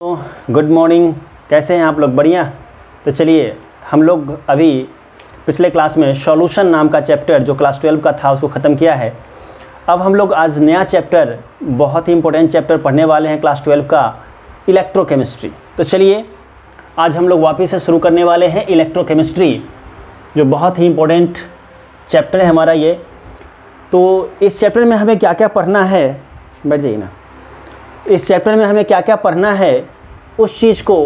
तो good morning, कैसे हैं आप लोग? बढ़िया। तो चलिए, हम लोग अभी पिछले क्लास में सॉल्यूशन नाम का चैप्टर जो क्लास 12 का था उसको ख़त्म किया है। अब हम लोग आज नया चैप्टर, बहुत ही इंपॉर्टेंट चैप्टर पढ़ने वाले हैं क्लास 12 का, इलेक्ट्रोकेमिस्ट्री। तो चलिए, आज हम लोग वापस से शुरू करने वाले हैं इलेक्ट्रोकेमिस्ट्री, जो बहुत ही इंपॉर्टेंट चैप्टर है हमारा ये। तो इस चैप्टर में हमें क्या क्या पढ़ना है, बैठ जाइए ना। इस चैप्टर में हमें क्या क्या पढ़ना है उस चीज़ को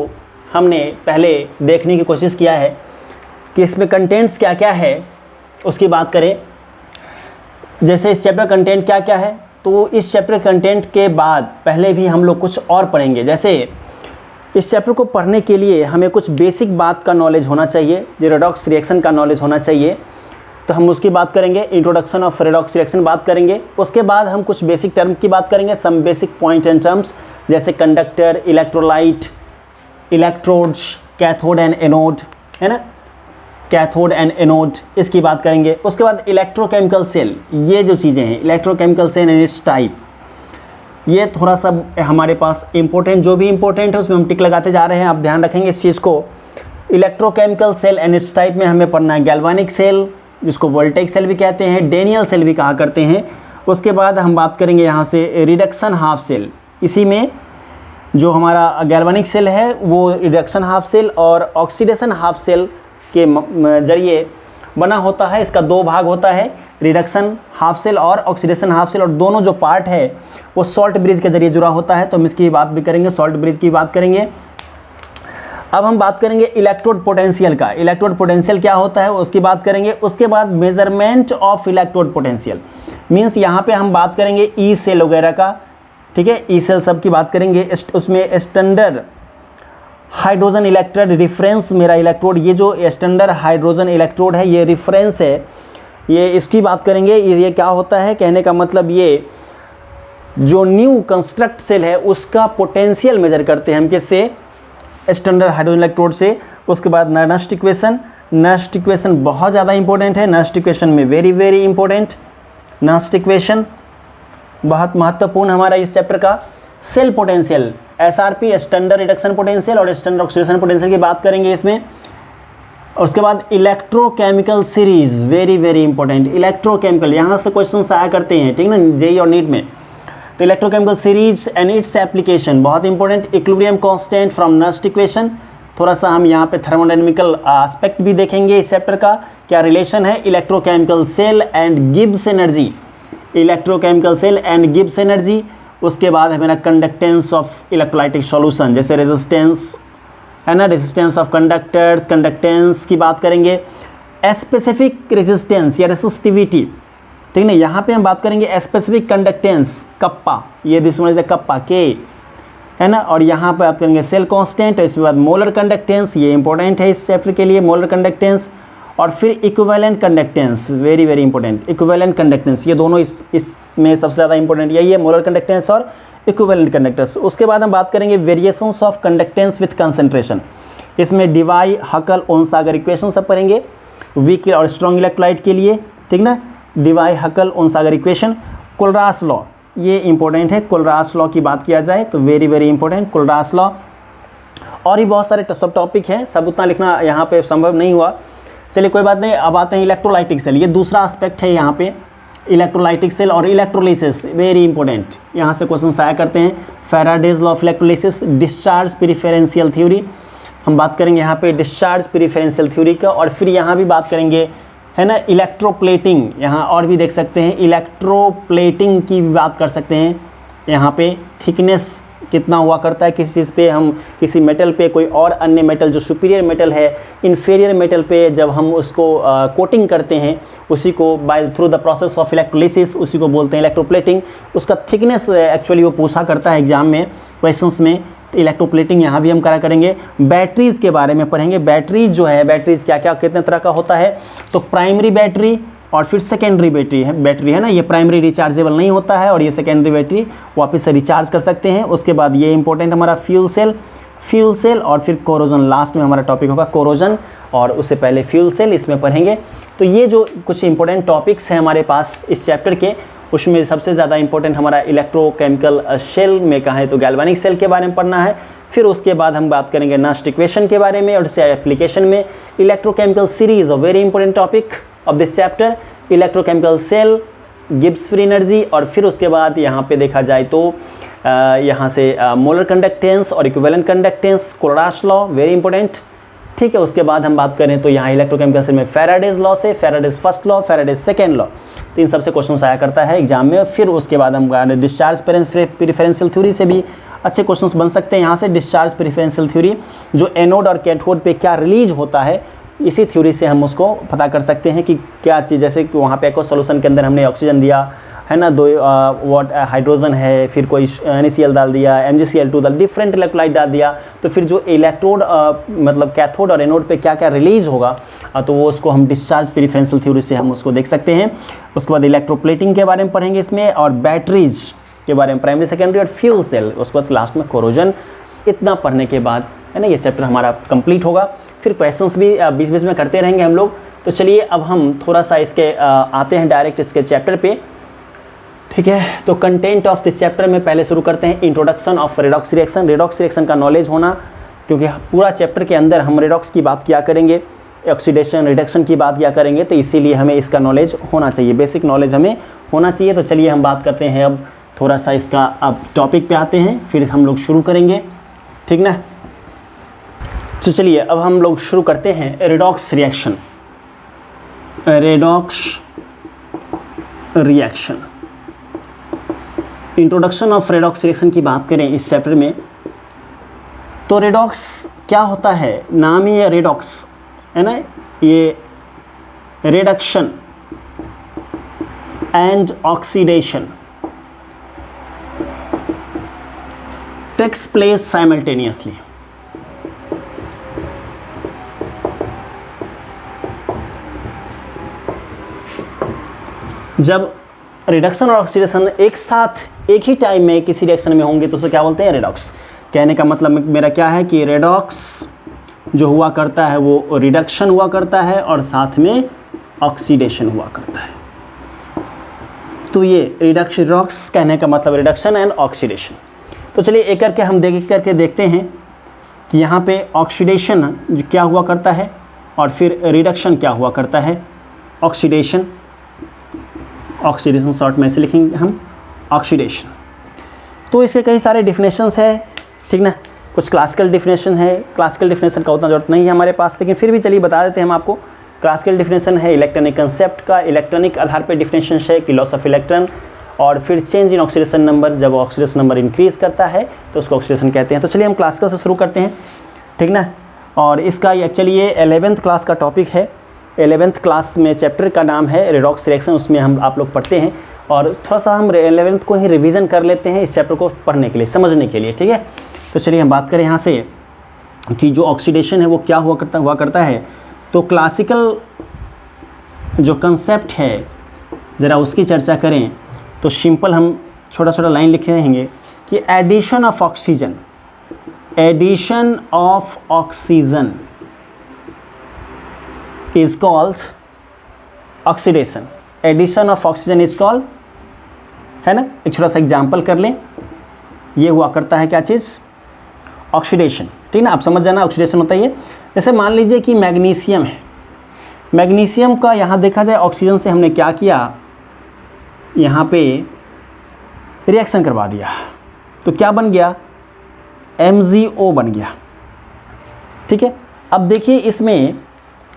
हमने पहले देखने की कोशिश किया है कि इसमें कंटेंट्स क्या क्या है, उसकी बात करें। जैसे इस चैप्टर कंटेंट क्या क्या है, तो इस चैप्टर कंटेंट के बाद पहले भी हम लोग कुछ और पढ़ेंगे। जैसे इस चैप्टर को पढ़ने के लिए हमें कुछ बेसिक बात का नॉलेज होना चाहिए, जो रेडॉक्स रिएक्शन का नॉलेज होना चाहिए, तो हम उसकी बात करेंगे। इंट्रोडक्शन ऑफ रेडॉक्स रिएक्शन बात करेंगे। उसके बाद हम कुछ बेसिक टर्म की बात करेंगे, some basic point and terms, जैसे conductor, electrolyte, electrodes, cathode and anode, है ना, कैथोड एंड एनोड, इसकी बात करेंगे। उसके बाद इलेक्ट्रोकेमिकल सेल, ये जो चीज़ें हैं, electrochemical cell and its type, ये थोड़ा सा हमारे पास इंपॉर्टेंट, जो भी इंपॉर्टेंट है उसमें हम टिक लगाते जा रहे हैं। आप ध्यान रखेंगे इस चीज़ को। Electrochemical cell and its type में हमें पढ़ना है गैल्वानिक सेल, जिसको वोल्टेइक सेल भी कहते हैं, डेनियल सेल भी कहा करते हैं। उसके बाद हम बात करेंगे यहाँ से रिडक्शन हाफ सेल। इसी में जो हमारा गैल्वानिक सेल है वो रिडक्शन हाफ सेल और ऑक्सीडेशन हाफ सेल के जरिए बना होता है। इसका दो भाग होता है, रिडक्शन हाफ सेल और ऑक्सीडेशन हाफ सेल, और दोनों जो पार्ट है वो सॉल्ट ब्रिज के जरिए जुड़ा होता है। तो हम इसकी बात भी करेंगे, सॉल्ट ब्रिज की बात करेंगे। अब हम बात करेंगे इलेक्ट्रोड पोटेंशियल का। इलेक्ट्रोड पोटेंशियल क्या होता है उसकी बात करेंगे। उसके बाद measurement of electrode potential, means यहाँ पे हम बात करेंगे ई सेल वगैरह का, ठीक है, ई सेल सब की बात करेंगे। उसमें स्टैंडर्ड हाइड्रोजन इलेक्ट्रोड रिफरेंस, मेरा इलेक्ट्रोड, ये जो स्टैंडर्ड हाइड्रोजन इलेक्ट्रोड है ये रिफरेंस है, ये इसकी बात करेंगे। ये क्या होता है, कहने का मतलब ये जो न्यू कंस्ट्रक्ट सेल है उसका पोटेंशियल मेजर करते हैं हम किससे, स्टैंडर्ड हाइड्रोजन इलेक्ट्रोड से। उसके बाद नर्स्ट इक्वेशन, नर्स्ट इक्वेशन बहुत ज़्यादा इंपॉर्टेंट है। नर्स्ट इक्वेशन में very very important, Nernst equation बहुत महत्वपूर्ण हमारा इस चैप्टर का। Cell potential, SRP, standard reduction potential और स्टैंडर्ड ऑक्सीडेशन पोटेंशियल की बात करेंगे इसमें। उसके बाद electrochemical series, very very important. Electrochemical, यहाँ से क्वेश्चन आया करते हैं, ठीक ना, जेईई और नीट में। तो electrochemical series and its application बहुत important. Equilibrium constant from Nernst equation, थोड़ा सा हम यहाँ पे थर्मोडायनामिकल एस्पेक्ट भी देखेंगे इस चैप्टर का, क्या रिलेशन है electrochemical cell and Gibbs energy, electrochemical cell and Gibbs energy. उसके बाद है मेरा कंडक्टेंस ऑफ इलेक्ट्रोलाइटिक सॉल्यूशन, जैसे रेजिस्टेंस है ना, रेजिस्टेंस ऑफ कंडक्टर्स, कंडक्टेंस की बात करेंगे। स्पेसिफिक रेजिस्टेंस या रेसिस्टिविटी, ठीक है, यहाँ पे हम बात करेंगे स्पेसिफिक कंडक्टेंस, कप्पा, ये दिस कप्पा के, है ना, और यहाँ पे बात करेंगे सेल कांस्टेंट। इसके बाद मोलर कंडक्टेंस, ये इंपॉर्टेंट है इस चैप्टर के लिए, मोलर कंडक्टेंस। और फिर equivalent conductance, very very important, equivalent conductance, ये दोनों इसमें सबसे ज़्यादा इंपॉर्टेंट यही है, मोलर कंडक्टेंस और इक्विवेलेंट कंडक्टेंस। उसके बाद हम बात करेंगे variations of conductance with concentration, इसमें डिवाई, हकल, ओनसागर इक्वेशन सब पढ़ेंगे वीक और स्ट्रॉन्ग इलेक्ट्रोलाइट के लिए, ठीक ना, डिवाई, हकल, ओनसागर इक्वेशन। कोलरास लॉ, ये इंपॉर्टेंट है, कोलरास लॉ की बात किया जाए तो वेरी वेरी इंपॉर्टेंट कोलरास लॉ। और भी बहुत सारे सब टॉपिक हैं, सब उतना लिखना यहाँ पे संभव नहीं हुआ, चलिए कोई बात नहीं। अब आते हैं इलेक्ट्रोलाइटिक सेल, ये दूसरा एस्पेक्ट है यहाँ पे, इलेक्ट्रोलाइटिक सेल और इलेक्ट्रोलिसिस, वेरी इंपॉर्टेंट, यहाँ से क्वेश्चन आया करते हैं। Faraday's law of electrolysis, discharge preferential theory, हम बात करेंगे यहाँ पे डिस्चार्ज प्रिफरेंशियल थ्योरी का। और फिर यहाँ भी बात करेंगे, है ना, इलेक्ट्रोप्लेटिंग, यहाँ और भी देख सकते हैं, इलेक्ट्रोप्लेटिंग की भी बात कर सकते हैं। यहाँ पे थिकनेस कितना हुआ करता है किसी चीज़ पे, हम किसी मेटल पे कोई और अन्य मेटल जो सुपीरियर मेटल है, इन्फीरियर मेटल पे जब हम उसको कोटिंग करते हैं, उसी को by through the process of electrolysis, उसी को बोलते हैं इलेक्ट्रोप्लेटिंग। उसका थिकनेस एक्चुअली वो पूछा करता है एग्जाम में, क्वेश्चंस में, इलेक्ट्रोप्लेटिंग यहाँ भी हम करा करेंगे। बैटरीज़ के बारे में पढ़ेंगे, बैटरीज जो है, बैटरीज क्या क्या कितने तरह का होता है, तो प्राइमरी बैटरी और फिर सेकेंडरी बैटरी है ना, ये प्राइमरी रिचार्जेबल नहीं होता है और ये सेकेंडरी बैटरी वापस से रिचार्ज कर सकते हैं। उसके बाद ये इंपॉर्टेंट हमारा फ्यूल सेल और फिर कोरोजन, लास्ट में हमारा टॉपिक होगा कोरोजन, और उससे पहले फ्यूल सेल, इसमें पढ़ेंगे। तो ये जो कुछ इंपॉर्टेंट टॉपिक्स हैं हमारे पास इस चैप्टर के, उसमें सबसे ज़्यादा इंपॉर्टेंट हमारा इलेक्ट्रोकेमिकल सेल में कहा है तो गैल्वेनिक सेल के बारे में पढ़ना है। फिर उसके बाद हम बात करेंगे नास्ट इक्वेशन के बारे में और इससे एप्लीकेशन में electrochemical series, a very important topic of this chapter, electrochemical cell, Gibbs free energy, और फिर उसके बाद यहाँ पे देखा जाए तो यहाँ से मोलर कंडक्टेंस और equivalent conductance, Kohlrausch law, very important. ठीक है, उसके बाद हम बात करें तो यहाँ इलेक्ट्रोकेमिकल सेल में फैराडेज लॉ से, Faraday's first law, Faraday's second law, तो इन सबसे क्वेश्चन आया करता है एग्जाम में। फिर उसके बाद हम डिस्चार्ज प्रेफरेंशियल थ्योरी से भी अच्छे क्वेश्चंस बन सकते हैं यहाँ से। डिस्चार्ज प्रेफरेंशियल थ्योरी जो एनोड और कैथोड पे क्या रिलीज होता है, इसी थ्योरी से हम उसको पता कर सकते हैं कि क्या चीज़, जैसे कि वहाँ पे एक सॉल्यूशन के अंदर हमने ऑक्सीजन दिया है ना, 2 वॉट हाइड्रोजन है, फिर कोई NaCl डाल दिया, MgCl2 डाल, डिफरेंट इलेक्ट्रोलाइट डाल दिया, तो फिर जो इलेक्ट्रोड मतलब कैथोड और एनोड पे क्या क्या रिलीज होगा, तो वो उसको हम डिस्चार्ज प्रेफरेंशियल थ्योरी से हम उसको देख सकते हैं। उसके बाद इलेक्ट्रोप्लेटिंग के बारे में पढ़ेंगे इसमें, और बैटरीज के बारे में, प्राइमरी सेकेंडरी और फ्यूल सेल, उसके बाद लास्ट में कोरोजन। इतना पढ़ने के बाद है ना ये चैप्टर हमारा कंप्लीट होगा। फिर क्वेश्चंस भी बीच बीच में करते रहेंगे हम लोग। तो चलिए अब हम थोड़ा सा इसके आते हैं डायरेक्ट इसके चैप्टर पे। ठीक है, तो कंटेंट ऑफ दिस चैप्टर में पहले शुरू करते हैं introduction of redox reaction. Redox reaction का नॉलेज होना, क्योंकि पूरा चैप्टर के अंदर हम रेडॉक्स की बात किया करेंगे, ऑक्सीडेशन रिडक्शन की बात किया करेंगे, तो इसीलिए हमें इसका नॉलेज होना चाहिए, बेसिक नॉलेज हमें होना चाहिए। तो चलिए हम बात करते हैं अब थोड़ा सा इसका, अब टॉपिक पे आते हैं, फिर हम लोग शुरू करेंगे, ठीक ना। तो चलिए अब हम लोग शुरू करते हैं redox reaction. Redox reaction, introduction of redox reaction की बात करें इस चैप्टर में, तो रेडॉक्स क्या होता है, नाम ही है रेडॉक्स है ना, ये reduction and oxidation takes place simultaneously. जब रिडक्शन और ऑक्सीडेशन एक साथ एक ही टाइम में किसी रिएक्शन में होंगे तो उसे क्या बोलते हैं, रेडॉक्स। कहने का मतलब मेरा क्या है कि रेडॉक्स जो हुआ करता है वो रिडक्शन हुआ करता है और साथ में ऑक्सीडेशन हुआ करता है। तो ये रेडॉक्स कहने का मतलब रिडक्शन एंड ऑक्सीडेशन। तो चलिए एक करके हम करके देखते हैं कि यहाँ पे ऑक्सीडेशन क्या हुआ करता है और फिर रिडक्शन क्या हुआ करता है। ऑक्सीडेशन शॉर्ट में से लिखेंगे हम ऑक्सीडेशन। तो इसके कई सारे डिफिनेशंस है, ठीक ना। कुछ क्लासिकल डिफिनेशन है, क्लासिकल डिफिनेशन का उतना जरूरत नहीं है हमारे पास, लेकिन फिर भी चलिए बता देते हैं हम आपको। क्लासिकल डिफिनेशन है इलेक्ट्रॉनिक कंसेप्ट का, इलेक्ट्रॉनिक आधार पर डिफिनेशन है कि लॉस ऑफ इलेक्ट्रॉन, और फिर चेंज इन ऑक्सीडेशन नंबर, जब ऑक्सीडेशन नंबर इंक्रीज करता है तो उसको ऑक्सीडेशन कहते हैं। तो चलिए हम क्लासिकल से शुरू करते हैं, ठीक ना। और इसका एक्चुअली ये 11th क्लास का टॉपिक है। 11th क्लास में चैप्टर का नाम है रेडॉक्स रिएक्शन, उसमें हम आप लोग पढ़ते हैं और थोड़ा सा हम 11th को ही रिवीजन कर लेते हैं इस चैप्टर को पढ़ने के लिए, समझने के लिए, ठीक है। तो चलिए हम बात करें यहाँ से कि जो ऑक्सीडेशन है वो क्या हुआ करता है। तो क्लासिकल जो कंसेप्ट है ज़रा उसकी चर्चा करें तो सिंपल हम छोटा छोटा लाइन लिखे रहेंगे कि addition of oxygen is called oxidation. Addition of oxygen is called, है ना। एक छोटा सा एग्जाम्पल कर लें, ये हुआ करता है क्या चीज़, ऑक्सीडेशन, ठीक ना। आप समझ जाना ऑक्सीडेशन होता है ये। जैसे मान लीजिए कि मैग्नीशियम है, मैग्नीशियम का यहाँ देखा जाए ऑक्सीजन से हमने क्या किया, यहाँ पे रिएक्शन करवा दिया, तो क्या बन गया, MgO बन गया, ठीक है। अब देखिए इसमें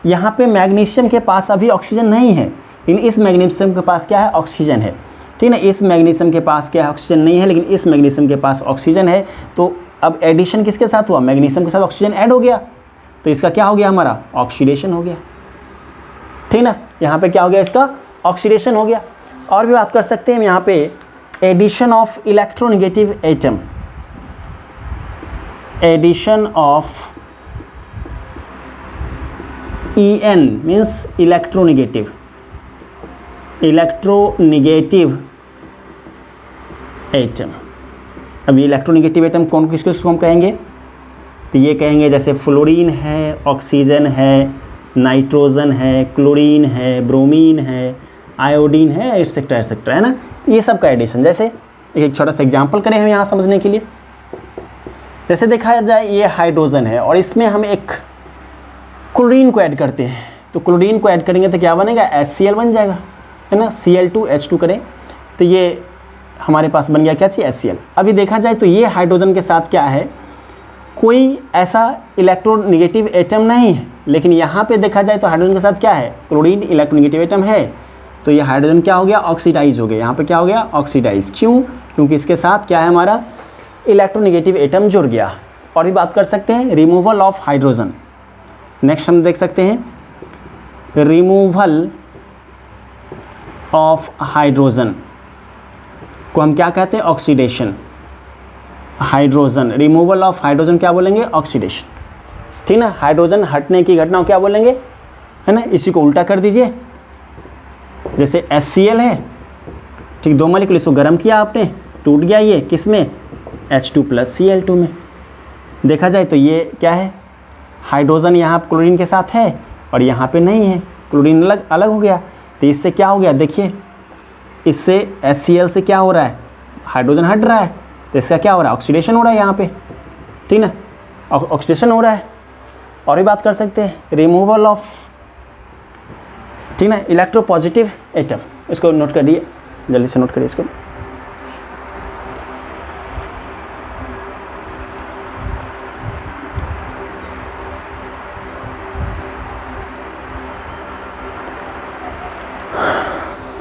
यहाँ पे मैग्नीशियम के पास अभी ऑक्सीजन नहीं है, लेकिन इस मैग्नीशियम के पास क्या है, ऑक्सीजन है, ठीक है ना। इस मैग्नीशियम के पास क्या है, ऑक्सीजन नहीं है, लेकिन इस मैग्नीशियम के पास ऑक्सीजन है। तो अब एडिशन किसके साथ हुआ, मैग्नीशियम के साथ ऑक्सीजन ऐड हो गया, तो इसका क्या हो गया, हमारा ऑक्सीडेशन हो गया, ठीक ना। यहाँ पे क्या हो गया, इसका ऑक्सीडेशन हो गया। और भी बात कर सकते हैं हम यहाँ पे addition of electronegative atom, addition of En means electronegative atom. अब ये इलेक्ट्रोनेगेटिव एटम कौन किसको हम कहेंगे, तो ये कहेंगे जैसे फ्लोरीन है, ऑक्सीजन है, नाइट्रोजन है, क्लोरीन है, ब्रोमीन है, आयोडीन है, एटसेट्रा एटसेट्रा, है ना। ये सब का एडिशन। जैसे एक छोटा सा एग्जांपल करें हम यहाँ समझने के लिए, जैसे देखा जाए ये हाइड्रोजन है और इसमें हम एक क्लोरीन को ऐड करते हैं, तो क्लोरीन को ऐड करेंगे तो क्या बनेगा, HCl बन जाएगा, है ना। Cl2H2 करें तो ये हमारे पास बन गया क्या चीज़, HCl। अभी देखा जाए तो ये हाइड्रोजन के साथ क्या है, कोई ऐसा इलेक्ट्रोनेगेटिव एटम नहीं है, लेकिन यहाँ पे देखा जाए तो हाइड्रोजन के साथ क्या है, क्लोरीन इलेक्ट्रोनेगेटिव एटम है, तो ये हाइड्रोजन क्या हो गया, ऑक्सीडाइज हो गया। यहाँ पे क्या हो गया, ऑक्सीडाइज। क्यों, क्योंकि इसके साथ क्या है, हमारा इलेक्ट्रोनेगेटिव एटम जुड़ गया। और भी बात कर सकते हैं रिमूवल ऑफ हाइड्रोजन। नेक्स्ट हम देख सकते हैं रिमूवल ऑफ हाइड्रोजन को हम क्या कहते हैं, oxidation. Hydrogen, removal of hydrogen क्या बोलेंगे, ऑक्सीडेशन, ठीक ना। हाइड्रोजन हटने की घटना को क्या बोलेंगे, है ना। इसी को उल्टा कर दीजिए, जैसे HCl है, ठीक, 2 मॉलिक्यूल, इसको गर्म किया आपने, टूट गया ये किस में, H2 + Cl2 में। देखा जाए तो ये क्या है, हाइड्रोजन यहाँ क्लोरीन के साथ है और यहाँ पे नहीं है, क्लोरीन अलग अलग हो गया। तो इससे क्या हो गया, देखिए इससे HCl से क्या हो रहा है, हाइड्रोजन हट रहा है, तो इसका क्या हो रहा है, ऑक्सीडेशन हो रहा है यहाँ पे, ठीक ना, ऑक्सीडेशन हो रहा है। और भी बात कर सकते हैं रिमूवल ऑफ, ठीक ना, इलेक्ट्रोपॉजिटिव एटम। इसको नोट करिए, जल्दी से नोट करिए इसको।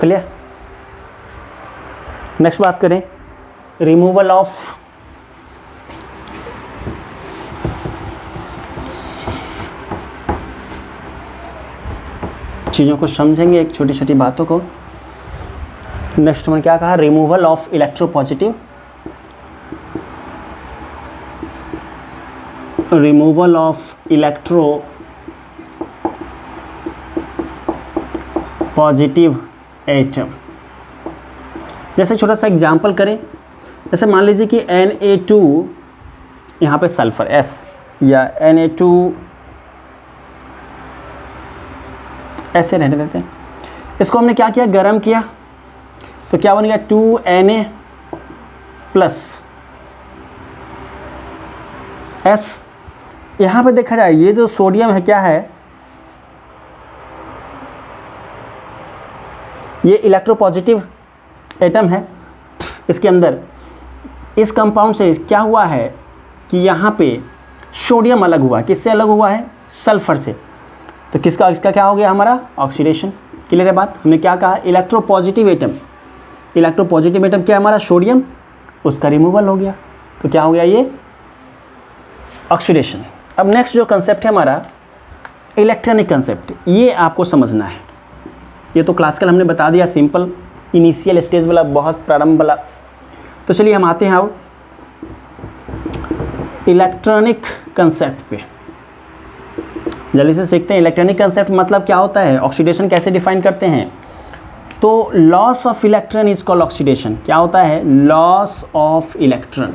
क्लियर। नेक्स्ट बात करें रिमूवल ऑफ चीज़ों को समझेंगे, एक छोटी छोटी बातों को। नेक्स्ट मैंने क्या कहा, removal of electropositive, removal of electro positive atom. जैसे छोटा सा एग्जांपल करें, जैसे मान लीजिए कि Na2 यहाँ पे सल्फर S या Na2 ऐसे रहने देते हैं, इसको हमने क्या किया, गर्म किया, तो क्या बन गया 2Na + S। यहाँ पे देखा जाए ये जो सोडियम है क्या है, ये इलेक्ट्रोपॉजिटिव एटम है। इसके अंदर इस कंपाउंड से क्या हुआ है कि यहाँ पे सोडियम अलग हुआ, किससे अलग हुआ है, सल्फर से। तो किसका, इसका क्या हो गया, हमारा ऑक्सीडेशन। क्लियर है बात। हमने क्या कहा, इलेक्ट्रोपॉजिटिव एटम, इलेक्ट्रोपॉजिटिव एटम क्या है हमारा, सोडियम, उसका रिमूवल हो गया, तो क्या हो गया, ये ऑक्सीडेशन। अब नेक्स्ट जो कंसेप्ट है हमारा इलेक्ट्रॉनिक कंसेप्ट, ये आपको समझना है। ये तो क्लासिकल हमने बता दिया, सिंपल इनिशियल स्टेज वाला, बहुत प्रारंभ वाला। तो चलिए हम आते हैं अब इलेक्ट्रॉनिक कंसेप्ट पे, जल्दी से सीखते हैं। इलेक्ट्रॉनिक कंसेप्ट मतलब क्या होता है, ऑक्सीडेशन कैसे डिफाइन करते हैं। तो loss of electron is called oxidation. क्या होता है, loss of electron,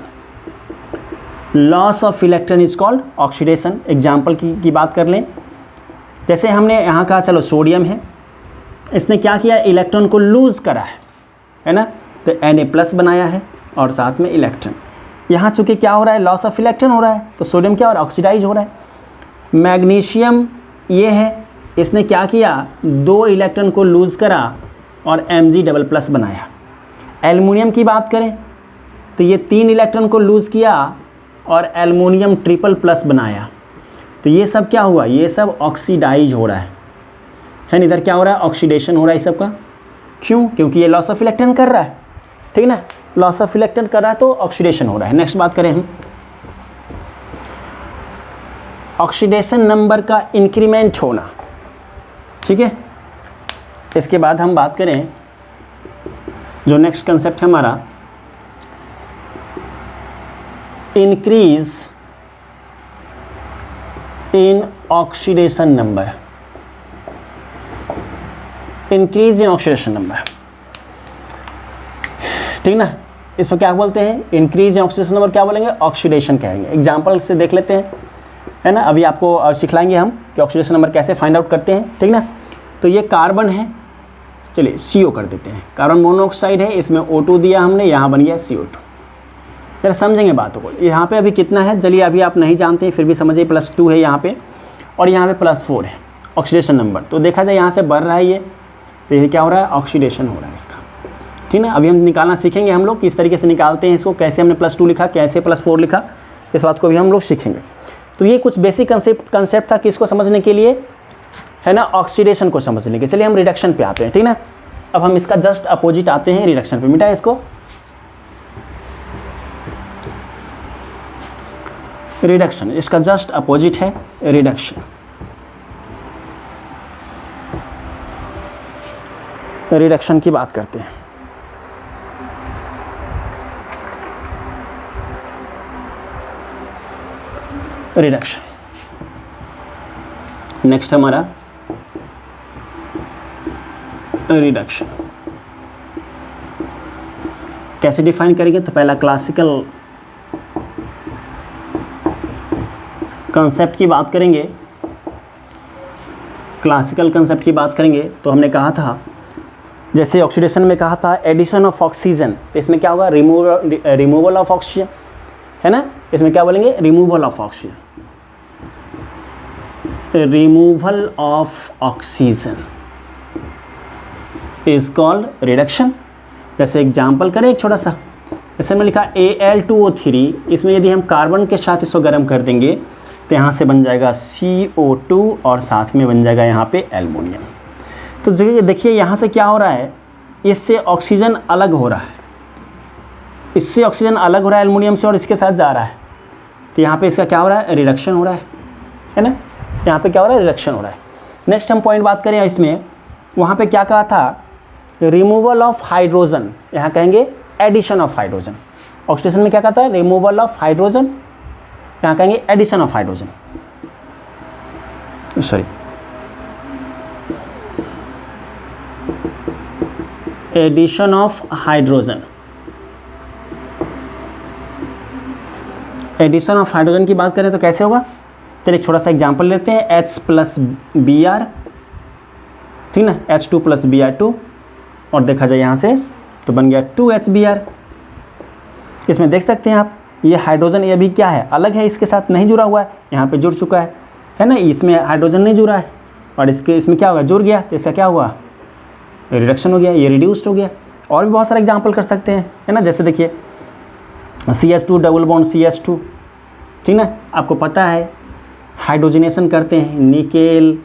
loss of electron is called oxidation. Example की बात कर लें, जैसे हमने यहाँ कहा चलो सोडियम है, इसने क्या किया, इलेक्ट्रॉन को लूज़ करा है ना, तो Na+ बनाया है और साथ में इलेक्ट्रॉन। यहाँ चूँकि क्या हो रहा है, लॉस ऑफ इलेक्ट्रॉन हो रहा है, तो सोडियम क्या हो रहा है, ऑक्सीडाइज हो रहा है। मैग्नीशियम ये है, इसने क्या किया, 2 इलेक्ट्रॉन को लूज़ करा और Mg++ बनाया। एल्युमिनियम की बात करें तो ये 3 इलेक्ट्रॉन को लूज़ किया और एल्युमिनियम ट्रिपल+ बनाया। तो ये सब क्या हुआ, ये सब ऑक्सीडाइज हो रहा है ना। इधर क्या हो रहा है, ऑक्सीडेशन हो रहा है इस सब का। क्यों, क्योंकि ये लॉस ऑफ इलेक्ट्रॉन कर रहा है, ठीक ना, लॉस ऑफ इलेक्ट्रॉन कर रहा है तो ऑक्सीडेशन हो रहा है। नेक्स्ट बात करें हम ऑक्सीडेशन नंबर का इंक्रीमेंट होना, ठीक है। इसके बाद हम बात करें जो नेक्स्ट कंसेप्ट है हमारा increase in oxidation number, increase in oxidation number, ठीक ना। इसको क्या बोलते हैं, इंक्रीज इन ऑक्सीडेशन नंबर क्या बोलेंगे, ऑक्सीडेशन कहेंगे। एग्जांपल से देख लेते हैं, है ना। अभी आपको सिखलाएंगे हम कि ऑक्सीडेशन नंबर कैसे फाइंड आउट करते हैं, ठीक ना। तो ये कार्बन है, चलिए CO कर देते हैं, कार्बन मोनोऑक्साइड है, इसमें O2 दिया हमने, यहाँ बन गया CO2। जरा समझेंगे बातों को। यहाँ पे अभी कितना है, चलिए अभी आप नहीं जानते फिर भी समझिए, +2 है यहाँ पे और यहाँ पे +4 है ऑक्सीडेशन नंबर। तो देखा जाए यहाँ से बढ़ रहा है ये, तो ये क्या हो रहा है, ऑक्सीडेशन हो रहा है इसका, ठीक ना। अभी हम निकालना सीखेंगे हम लोग किस तरीके से निकालते हैं इसको, कैसे हमने +2 लिखा, कैसे +4 लिखा, इस बात को भी हम लोग सीखेंगे। तो ये कुछ बेसिक कंसेप्ट था किसको समझने के लिए, है ना, ऑक्सीडेशन को समझने के। चलिए हम रिडक्शन पे आते हैं, ठीक ना। अब हम इसका जस्ट अपोजिट आते हैं रिडक्शन पे, मिटा इसको। रिडक्शन इसका जस्ट अपोजिट है रिडक्शन। रिडक्शन की बात करते हैं। रिडक्शन नेक्स्ट हमारा रिडक्शन कैसे डिफाइन करेंगे, तो पहला क्लासिकल कंसेप्ट की बात करेंगे। क्लासिकल कंसेप्ट की बात करेंगे तो हमने कहा था, जैसे ऑक्सीडेशन में कहा था एडिशन ऑफ ऑक्सीजन, तो इसमें क्या होगा, रिमूवल ऑफ ऑक्सीजन, है ना। इसमें क्या बोलेंगे, removal of oxygen, removal of oxygen is called reduction. जैसे एग्जाम्पल करें एक छोटा सा, जैसे मैंने लिखा Al2O3, इसमें यदि हम कार्बन के साथ इसको गर्म कर देंगे तो यहाँ से बन जाएगा CO2 और साथ में बन जाएगा यहाँ पे एल्युमिनियम। तो देखिए यहाँ से क्या हो रहा है, इससे ऑक्सीजन अलग हो रहा है, इससे ऑक्सीजन अलग हो रहा है एल्युमिनियम से और इसके साथ जा रहा है, तो यहाँ पे इसका क्या हो रहा है, रिडक्शन हो रहा है ना। यहाँ पे क्या हो रहा है, रिडक्शन हो रहा है। नेक्स्ट हम पॉइंट बात करें इसमें, वहाँ पे क्या कहा था, रिमूवल ऑफ हाइड्रोजन, यहाँ कहेंगे एडिशन ऑफ हाइड्रोजन। ऑक्सीडेशन में क्या कहता है, रिमूवल ऑफ हाइड्रोजन, यहाँ कहेंगे addition of hydrogen, sorry addition of hydrogen. Addition of hydrogen की बात करें तो कैसे होगा, चलिए छोटा सा एग्जांपल लेते हैं, H+Br, ठीक ना, H2+Br2 और देखा जाए यहाँ से तो बन गया 2HBr। इसमें देख सकते हैं आप, ये हाइड्रोजन ये भी क्या है, अलग है, इसके साथ नहीं जुड़ा हुआ है, यहाँ पे जुड़ चुका है ना। इसमें हाइड्रोजन नहीं जुड़ा है और इसमें क्या होगा, जुड़ गया, तो इसका क्या हुआ, रिडक्शन हो गया, ये रिड्यूस्ड हो गया। और भी बहुत सारे एग्जांपल कर सकते हैं, है ना। जैसे देखिए CH2 डबल बॉन्ड CH2, ठीक ना, आपको पता है हाइड्रोजनेशन करते हैं, निकेल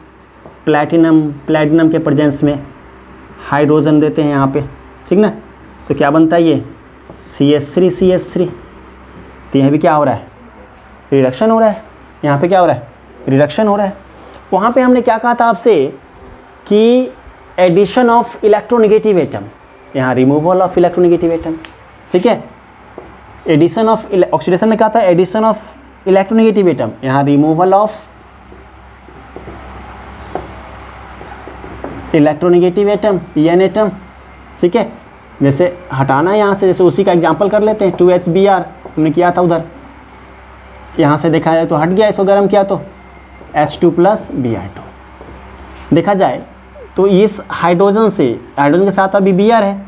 प्लैटिनम के प्रेजेंस में हाइड्रोजन देते हैं यहाँ पे, ठीक ना। तो क्या बनता है ये CH3, तो यहाँ भी क्या हो रहा है, रिडक्शन हो रहा है। यहाँ पे क्या हो रहा है, रिडक्शन हो रहा है। वहाँ पे हमने क्या कहा था आपसे कि एडिशन ऑफ इलेक्ट्रोनेगेटिव एटम, यहाँ रिमूवल ऑफ इलेक्ट्रोनेगेटिव एटम, ठीक है। एडिशन ऑफ ऑक्सीडेशन में कहा था एडिशन ऑफ इलेक्ट्रोनेगेटिव एटम, यहाँ removal of electronegative atom, EN atom, ठीक है। जैसे हटाना है यहाँ से, जैसे उसी का एग्जांपल कर लेते हैं, 2HBr हमने किया था उधर, यहाँ से देखा जाए तो हट गया, इसको गर्म किया तो H2+Br2। देखा जाए तो इस हाइड्रोजन के साथ अभी Br है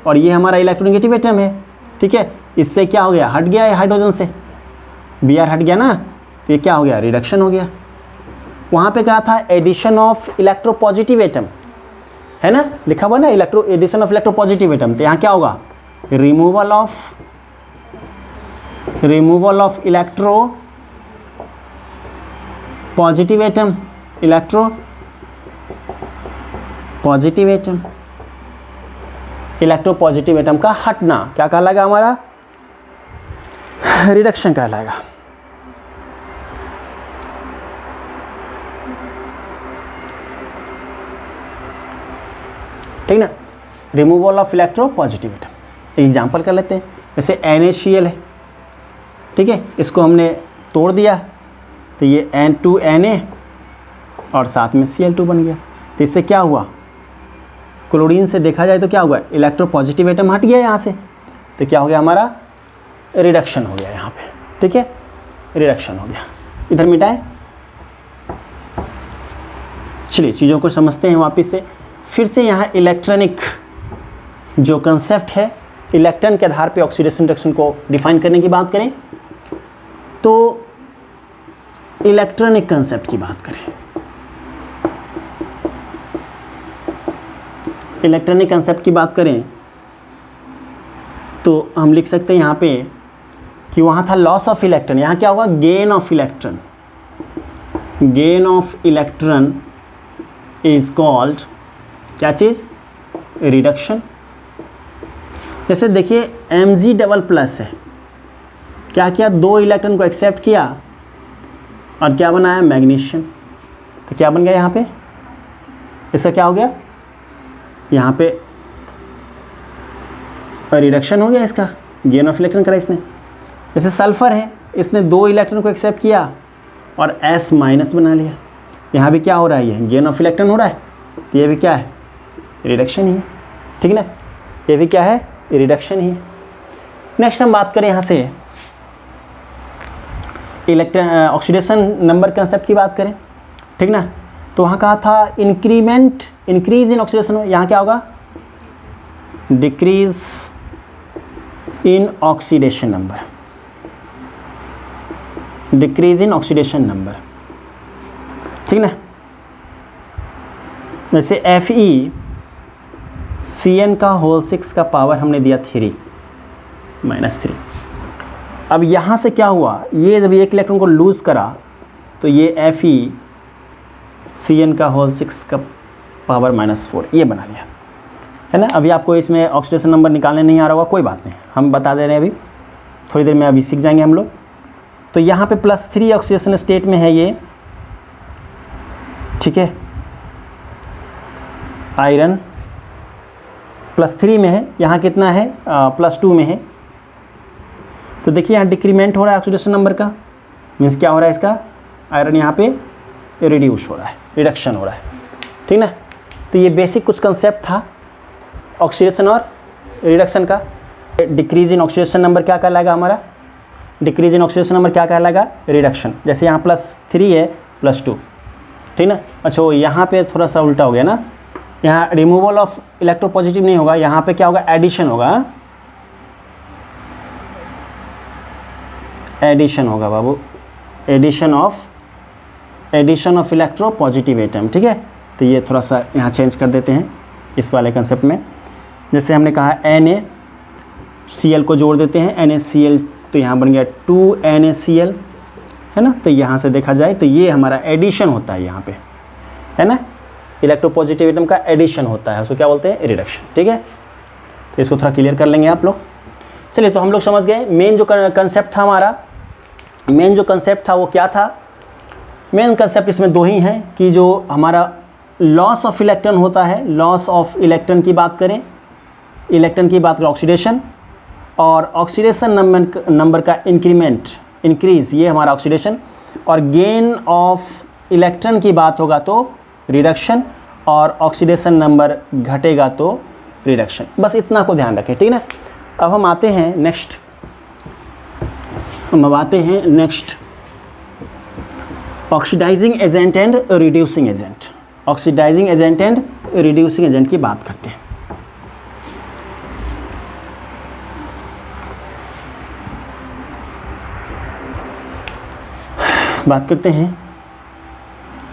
और ये हमारा इलेक्ट्रोनेगेटिव एटम है, ठीक है। इससे क्या हो गया, हट गया है हाइड्रोजन से, Br हट गया ना, तो ये क्या हो गया, रिडक्शन हो गया। वहाँ पे कहा था एडिशन ऑफ इलेक्ट्रोपॉजिटिव एटम, है ना, लिखा हुआ ना, एडिशन ऑफ इलेक्ट्रोपॉजिटिव एटम, तो यहाँ क्या होगा, removal of electro positive atom, electro positive atom, electro positive atom का हटना क्या कहलाएगा, हमारा रिडक्शन कहलाएगा। ठीक ना, removal of electro positive atom. Example कर लेते हैं, जैसे NaCl है, ठीक है, इसको हमने तोड़ दिया तो ये N2Na और साथ में Cl2 बन गया। तो इससे क्या हुआ, क्लोरीन से देखा जाए तो क्या हुआ, इलेक्ट्रो पॉजिटिव एटम हट गया यहाँ से, तो क्या हो गया, हमारा रिडक्शन हो गया यहाँ पे, ठीक है, रिडक्शन हो गया। इधर मिटाएं। चलिए चीज़ों को समझते हैं वापस से, फिर से यहाँ इलेक्ट्रॉनिक जो कंसेप्ट है इलेक्ट्रॉन के आधार पे ऑक्सीडेशन रिडक्शन को डिफाइन करने की बात करें तो इलेक्ट्रॉनिक कंसेप्ट की बात करें, इलेक्ट्रॉनिक कंसेप्ट की बात करें तो हम लिख सकते हैं यहाँ पे कि वहाँ था लॉस ऑफ इलेक्ट्रॉन, यहाँ क्या होगा gain of electron, gain of electron is called क्या चीज़, रिडक्शन। जैसे देखिए Mg डबल प्लस है, क्या किया, 2 इलेक्ट्रॉन को एक्सेप्ट किया और क्या बनाया, मैग्नीशियम। तो क्या बन गया यहाँ पे, इसका क्या हो गया, यहाँ पे रिडक्शन हो गया, इसका गेन ऑफ इलेक्ट्रॉन करा इसने। जैसे सल्फर है, इसने 2 इलेक्ट्रॉन को एक्सेप्ट किया और S माइनस बना लिया, यहाँ भी क्या हो रहा है, ये गेन ऑफ इलेक्ट्रॉन हो रहा है, तो ये भी क्या है, रिडक्शन ही है, ठीक ना, ये भी क्या है, रिडक्शन ही है। नेक्स्ट हम बात करें यहाँ से इलेक्ट्रॉन ऑक्सीडेशन नंबर कंसेप्ट की बात करें, ठीक ना, तो वहाँ कहा था इंक्रीज इन ऑक्सीडेशन, यहाँ क्या होगा, decrease in oxidation number, decrease in oxidation number, ठीक ना। जैसे FeCN का होल 6 का पावर हमने दिया 3 -3। अब यहाँ से क्या हुआ, ये जब एक इलेक्ट्रॉन को लूज़ करा तो ये FeCN का होल 6 का पावर -4 ये बना लिया, है ना। अभी आपको इसमें ऑक्सीडेशन नंबर निकालने नहीं आ रहा होगा, कोई बात नहीं, हम बता दे रहे हैं, अभी थोड़ी देर में अभी सीख जाएंगे हम लोग। तो यहाँ पे +3 ऑक्सीडेशन स्टेट में है ये, ठीक है, आयरन +3 में है, यहाँ कितना है, +2 में है। तो देखिए यहाँ डिक्रीमेंट हो रहा है ऑक्सीडेशन नंबर का, मीन्स क्या हो रहा है, इसका आयरन यहाँ पे रिड्यूस हो रहा है, रिडक्शन हो रहा है, ठीक ना। तो ये बेसिक कुछ कंसेप्ट था ऑक्सीडेशन और रिडक्शन का। डिक्रीज इन ऑक्सीडेशन नंबर क्या कहलाएगा हमारा, डिक्रीज इन ऑक्सीडेशन नंबर क्या कहलाएगा, रिडक्शन। जैसे यहाँ +3 है +2, ठीक ना। अच्छा यहाँ पे थोड़ा सा उल्टा हो गया ना, यहाँ रिमूवल ऑफ इलेक्ट्रोपॉजिटिव नहीं होगा, यहाँ पे क्या होगा, एडिशन होगा, एडिशन होगा बाबू, एडिशन ऑफ इलेक्ट्रोपॉजिटिव एटम, ठीक है। तो ये थोड़ा सा यहाँ चेंज कर देते हैं इस वाले कंसेप्ट में। जैसे हमने कहा NaCl को जोड़ देते हैं, NaCl, तो यहाँ बन गया 2NaCl, है ना। तो यहाँ से देखा जाए तो ये हमारा एडिशन होता है यहाँ पे, है ना, इलेक्ट्रोपॉजिटिव एटम का एडिशन होता है, उसको क्या बोलते हैं, रिडक्शन, ठीक है। तो इसको थोड़ा क्लियर कर लेंगे आप लोग। चलिए, तो हम लोग समझ गए मेन जो कंसेप्ट था हमारा, मेन जो कंसेप्ट था वो क्या था। मेन कंसेप्ट इसमें 2 ही हैं कि जो हमारा लॉस ऑफ इलेक्ट्रॉन होता है, लॉस ऑफ इलेक्ट्रॉन की बात करें, इलेक्ट्रॉन की बात करें ऑक्सीडेशन, और ऑक्सीडेशन नंबर का इंक्रीज़ ये हमारा ऑक्सीडेशन, और गेन ऑफ इलेक्ट्रॉन की बात होगा तो रिडक्शन, और ऑक्सीडेशन नंबर घटेगा तो रिडक्शन। बस इतना को ध्यान रखें, ठीक ना। अब हम आते हैं next, oxidising agent and reducing agent. Oxidising agent and reducing agent की बात करते हैं।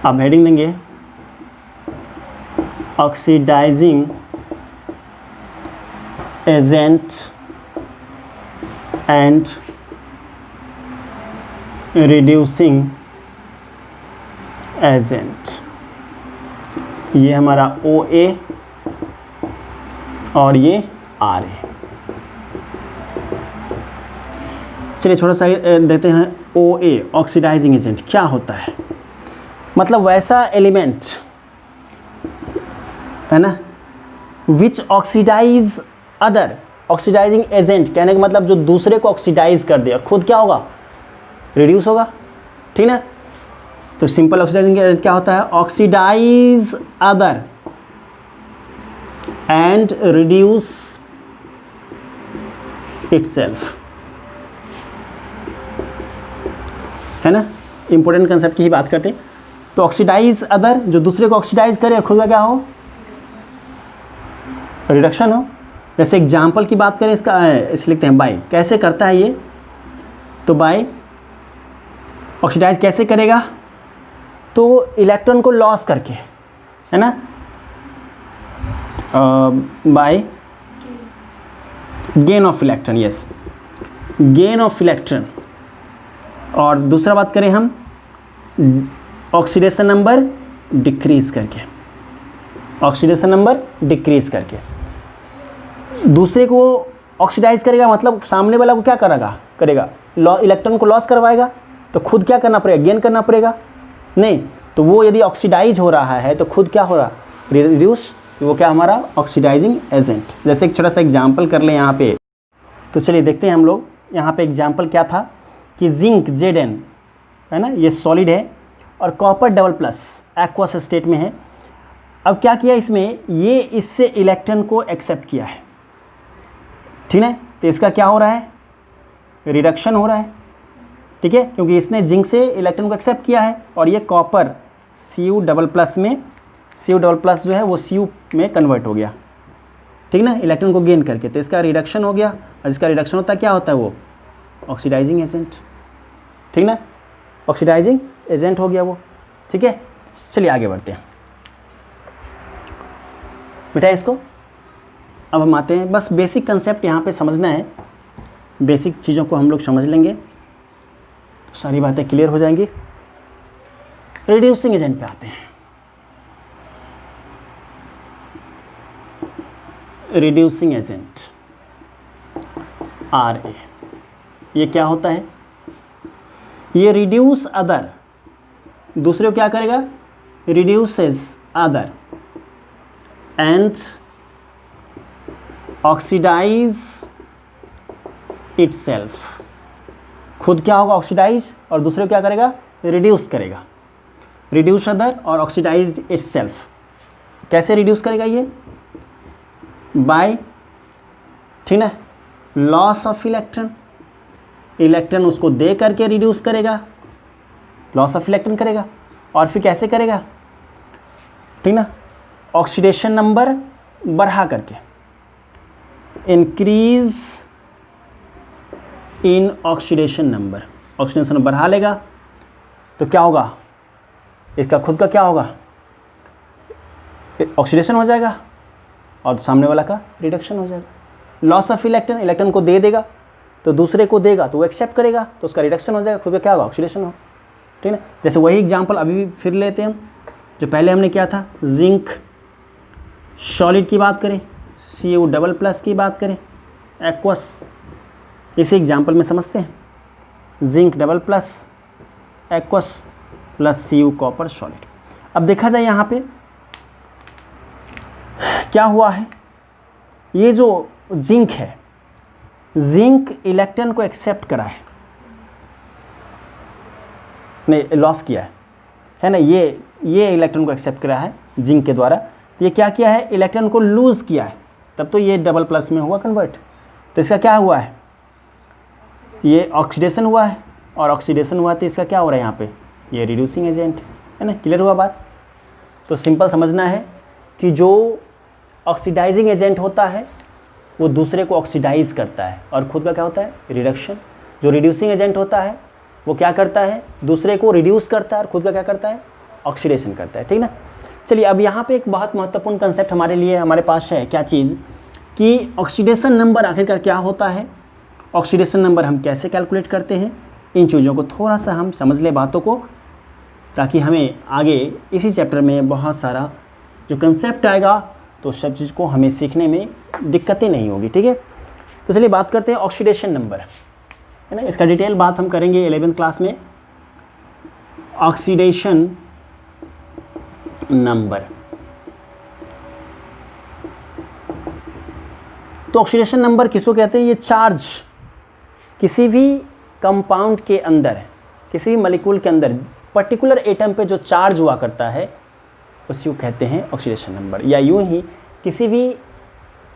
आप हेडिंग देंगे oxidising agent and reducing agent. ये हमारा OA और ये RA। चलिए थोड़ा सा देखते हैं OA ऑक्सीडाइजिंग एजेंट क्या होता है। मतलब वैसा एलिमेंट है ना विच ऑक्सीडाइज अदर। ऑक्सीडाइजिंग एजेंट कहने का मतलब जो दूसरे को ऑक्सीडाइज कर दे, खुद क्या होगा, रिड्यूस होगा, ठीक ना। तो सिंपल ऑक्सीडाइजिंग एजेंट क्या होता है, oxidise other and reduce itself, है ना। इंपॉर्टेंट कंसेप्ट की ही बात करते हैं। तो ऑक्सीडाइज अदर जो दूसरे को ऑक्सीडाइज करे और खुद का क्या हो, रिडक्शन हो, जैसे एग्जाम्पल की बात करें इसका, इस लिखते हैं बाय। कैसे करता है ये, तो बाय ऑक्सीडाइज कैसे करेगा, तो इलेक्ट्रॉन को लॉस करके, है ना, by gain of electron, yes, gain of electron. और दूसरा बात करें हम ऑक्सीडेशन नंबर डिक्रीज करके, ऑक्सीडेशन नंबर डिक्रीज करके दूसरे को ऑक्सीडाइज करेगा, मतलब सामने वाला को क्या करेगा इलेक्ट्रॉन को लॉस करवाएगा, तो खुद क्या करना पड़ेगा, गेन करना पड़ेगा, नहीं तो वो यदि ऑक्सीडाइज हो रहा है तो खुद क्या हो रहा, रिड्यूस, वो क्या हमारा ऑक्सीडाइजिंग एजेंट। जैसे एक छोटा सा एग्जाम्पल कर लें यहाँ पे, तो चलिए देखते हैं हम लोग यहाँ पे एग्जाम्पल क्या था कि जिंक Zn, है ना, ये सॉलिड है और copper double plus aqueous state में है। अब क्या किया इसमें, ये इससे इलेक्ट्रॉन को एक्सेप्ट किया है, ठीक है, तो इसका क्या हो रहा है, रिडक्शन हो रहा है, ठीक है, क्योंकि इसने जिंक से इलेक्ट्रॉन को एक्सेप्ट किया है और ये कॉपर Cu डबल प्लस में, Cu डबल प्लस जो है वो Cu में कन्वर्ट हो गया, ठीक ना, इलेक्ट्रॉन को गेन करके, तो इसका रिडक्शन हो गया। और इसका रिडक्शन होता है क्या होता है, वो ऑक्सीडाइजिंग एजेंट, ठीक ना, ऑक्सीडाइजिंग एजेंट हो गया वो, ठीक है। चलिए आगे बढ़ते हैं बेटा इसको। अब हम आते हैं, बस बेसिक कंसेप्ट यहाँ पे समझना है, बेसिक चीज़ों को हम लोग समझ लेंगे तो सारी बातें क्लियर हो जाएंगी। रिड्यूसिंग एजेंट पे आते हैं। रिड्यूसिंग एजेंट Ra, ये क्या होता है, ये रिड्यूस अदर, दूसरे को क्या करेगा, reduces other and oxidise itself. खुद क्या होगा, ऑक्सीडाइज, और दूसरे को क्या करेगा, रिड्यूस करेगा, रिड्यूस अदर और ऑक्सीडाइज इटसेल्फ। कैसे रिड्यूस करेगा ये, बाय, ठीक है, लॉस ऑफ इलेक्ट्रॉन, इलेक्ट्रॉन उसको दे करके रिड्यूस करेगा, लॉस ऑफ इलेक्ट्रॉन करेगा। और फिर कैसे करेगा, ठीक ना, ऑक्सीडेशन नंबर बढ़ा करके, increase in oxidation number, oxidation number बढ़ा लेगा तो क्या होगा, इसका खुद का क्या होगा, ऑक्सीडेशन हो जाएगा और सामने वाला का रिडक्शन हो जाएगा। लॉस ऑफ इलेक्ट्रॉन, इलेक्ट्रॉन को दे देगा तो दूसरे को देगा तो वो एक्सेप्ट करेगा तो उसका रिडक्शन हो जाएगा, खुद का क्या होगा, ऑक्सीडेशन हो, ठीक है। जैसे वही एग्जांपल अभी भी फिर लेते हैं हम, जो पहले हमने किया था, जिंक सॉलिड की बात करें, Cu डबल प्लस की बात करें, एक्वस, इसी एग्जांपल में समझते हैं, zinc double plus aqueous plus Cu copper solid. अब देखा जाए यहाँ पे क्या हुआ है, ये जो जिंक है, जिंक इलेक्ट्रॉन को एक्सेप्ट करा है, नहीं लॉस किया है ना, ये इलेक्ट्रॉन को एक्सेप्ट करा है जिंक के द्वारा, ये क्या किया है, इलेक्ट्रॉन को लूज किया है, तब तो ये डबल प्लस में हुआ कन्वर्ट, तो इसका क्या हुआ है, ये ऑक्सीडेशन हुआ है, और ऑक्सीडेशन हुआ तो इसका क्या हो रहा है यहाँ पे, ये रिड्यूसिंग एजेंट है ना। क्लियर हुआ बात। तो सिंपल समझना है कि जो ऑक्सीडाइजिंग एजेंट होता है वो दूसरे को ऑक्सीडाइज करता है और खुद का क्या होता है, रिडक्शन। जो रिड्यूसिंग एजेंट होता है वो क्या करता है, दूसरे को रिड्यूस करता है और खुद का क्या करता है, ऑक्सीडेशन करता है, ठीक ना। चलिए अब यहाँ पे एक बहुत महत्वपूर्ण कंसेप्ट हमारे लिए हमारे पास है, क्या चीज़, कि ऑक्सीडेशन नंबर आखिरकार क्या होता है, ऑक्सीडेशन नंबर हम कैसे कैलकुलेट करते हैं, इन चीज़ों को थोड़ा सा हम समझ लें बातों को, ताकि हमें आगे इसी चैप्टर में बहुत सारा जो कंसेप्ट आएगा तो सब चीज़ को हमें सीखने में दिक्कतें नहीं होगी, ठीक है। तो चलिए बात करते हैं ऑक्सीडेशन नंबर, है ना, इसका डिटेल बात हम करेंगे 11वीं क्लास में। ऑक्सीडेशन नंबर, तो ऑक्सीडेशन नंबर किसको कहते हैं, ये चार्ज किसी भी कंपाउंड के अंदर, किसी भी मॉलिक्यूल के अंदर पर्टिकुलर एटम पे जो चार्ज हुआ करता है उसको कहते हैं ऑक्सीडेशन नंबर, या यूं ही किसी भी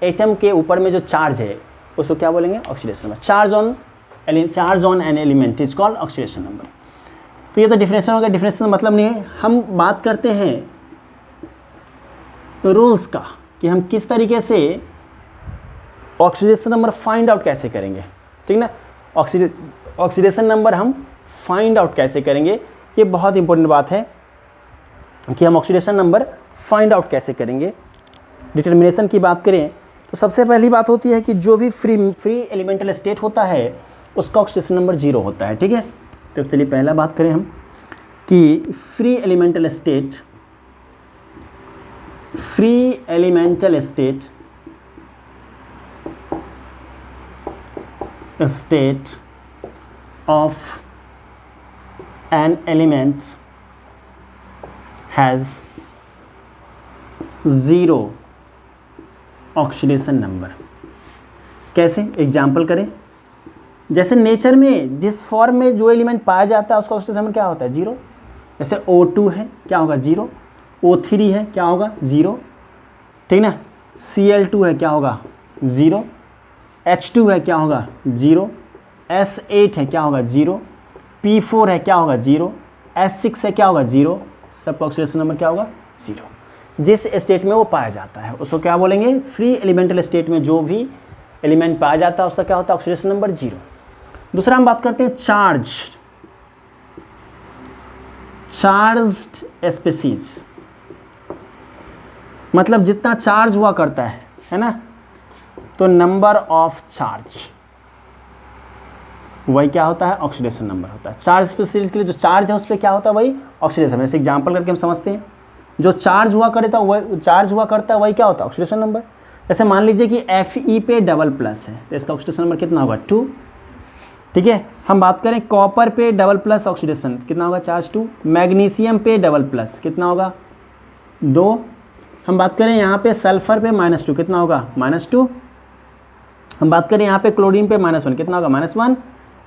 एटम के ऊपर में जो चार्ज है उसको क्या बोलेंगे, oxidation number. Charge on an element is called oxidation number. तो ये तो डिफिनेशन हो गया, डिफिनेशन मतलब नहीं है, हम बात करते हैं रूल्स का कि हम किस तरीके से ऑक्सीडेशन नंबर फाइंड आउट कैसे करेंगे, ठीक ना। ऑक्सीडेशन नंबर हम फाइंड आउट कैसे करेंगे, ये बहुत इंपॉर्टेंट बात है कि हम ऑक्सीडेशन नंबर फाइंड आउट कैसे करेंगे। डिटर्मिनेशन की बात करें तो सबसे पहली बात होती है कि जो भी फ्री एलिमेंटल स्टेट होता है उसका ऑक्सीडेशन नंबर 0 होता है, ठीक है। तो चलिए पहला बात करें हम कि free elemental state of an element has 0 oxidation number. कैसे, एग्जाम्पल करें। जैसे नेचर में जिस फॉर्म में जो एलिमेंट पाया जाता है उसका ऑक्सीडेशन नंबर क्या होता है, 0। जैसे O2 है, क्या होगा, 0। O3 है, क्या होगा, 0, ठीक ना। Cl2 है, क्या होगा, 0। H2 है, क्या होगा, 0। S8 है, क्या होगा, 0। P4 है, क्या होगा, 0। S6 है, क्या होगा, 0। सबका ऑक्सीडेशन नंबर क्या होगा, 0। जिस स्टेट में वो पाया जाता है उसको क्या बोलेंगे, फ्री एलिमेंटल स्टेट में जो भी एलिमेंट पाया जाता है उसका क्या होता है, ऑक्सीडेशन नंबर 0। दूसरा हम बात करते हैं चार्ज्ड स्पीसीज, मतलब जितना चार्ज हुआ करता है ना, तो नंबर ऑफ चार्ज वही क्या होता है, ऑक्सीडेशन नंबर होता है। चार्ज स्पीसीज के लिए जो चार्ज है उस पर क्या होता है, वही ऑक्सीडेशन। जैसे एग्जांपल करके हम समझते हैं, जो चार्ज हुआ करता है वही क्या होता है, ऑक्सीडेशन नंबर। जैसे मान लीजिए कि Fe पे डबल प्लस है तो इसका ऑक्सीडेशन नंबर कितना होगा, 2, ठीक है। हम बात करें कॉपर पे डबल प्लस ऑक्सीडेशन कितना होगा, चार्ज 2। मैग्नीशियम पे डबल प्लस कितना होगा, 2। हम बात करें यहाँ पे सल्फर पे -2 कितना होगा, -2। हम बात करें यहाँ पे क्लोरीन पे -1 कितना होगा, -1।